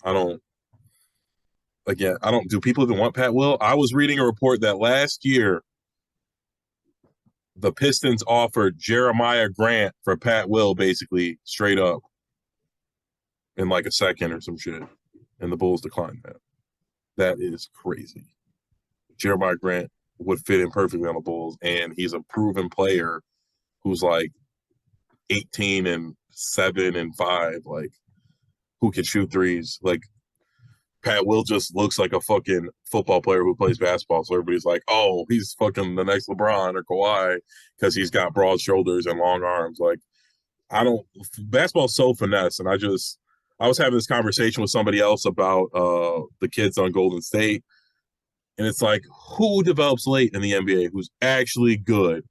I don't. Again, I don't. Do people even want Pat Will? I was reading a report that last year the Pistons offered Jeremiah Grant for Pat Will, basically straight up in like a second or some shit, and the Bulls declined that. That is crazy. Jeremiah Grant would fit in perfectly on the Bulls, and he's a proven player who's like 18 and 7 and 5, like who can shoot threes. Like Pat Will just looks like a fucking football player who plays basketball. So everybody's like, oh, he's fucking the next LeBron or Kawhi because he's got broad shoulders and long arms. Like, I don't, basketball's so finesse. And I was having this conversation with somebody else about the kids on Golden State. And it's like, who develops late in the NBA who's actually good?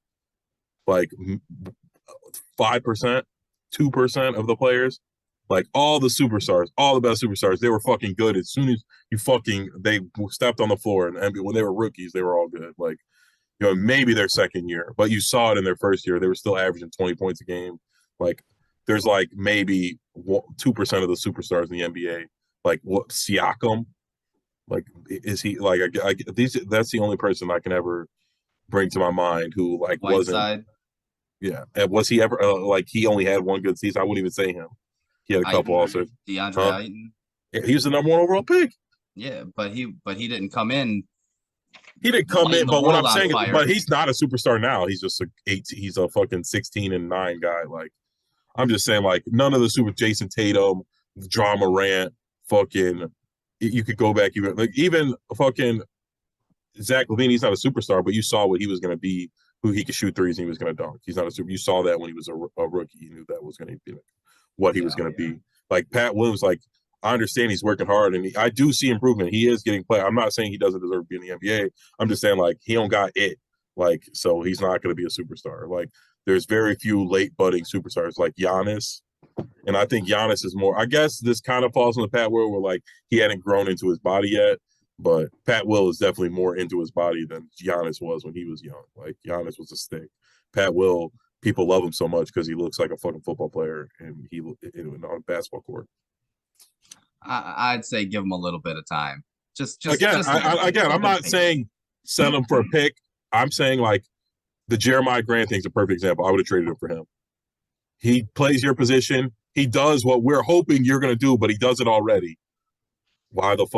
Like 5%, 2% of the players. Like all the superstars, all the best superstars, they were fucking good as soon as they stepped on the floor. And when they were rookies, they were all good. Like, maybe their second year, but you saw it in their first year. They were still averaging 20 points a game. Like, there's like maybe 2% of the superstars in the NBA. Like, what, Siakam? Like, is he like that's the only person I can ever bring to my mind who like wasn't. Whiteside, Yeah, and was he ever like he only had one good season? I wouldn't even say him. He had a couple Ayton, also. DeAndre Huh? Ayton. Yeah, he was the number one overall pick. Yeah, but he didn't come in He didn't come lighting in, the but what world I'm on saying is, fire. but he's not a superstar now. He's just he's a fucking 16 and 9 guy. Like, I'm just saying, like, none of the super Jason Tatum, John Morant, fucking, you could go back even fucking Zach LaVine. He's not a superstar, but you saw what he was going to be, who he could shoot threes and he was going to dunk. He's not a super. You saw that when he was a rookie. You knew that was going to be what he was going to be. Like Pat Williams, like, I understand he's working hard, and I do see improvement. He is getting play. I'm not saying he doesn't deserve to be in the NBA. I'm just saying, like, he don't got it. Like, so he's not going to be a superstar. Like, there's very few late budding superstars like Giannis. And I think Giannis is more, I guess this kind of falls on the Pat Will where, like, he hadn't grown into his body yet. But Pat Will is definitely more into his body than Giannis was when he was young. Like, Giannis was a stick. Pat Will, people love him so much because he looks like a fucking football player and he on a basketball court. I'd say give him a little bit of time. Just Again, just a little bit. I'm not saying sell him for a pick. I'm saying, like, the Jeremiah Grant thing's a perfect example. I would have traded him for him. He plays your position. He does what we're hoping you're going to do, but he does it already. Why the fuck?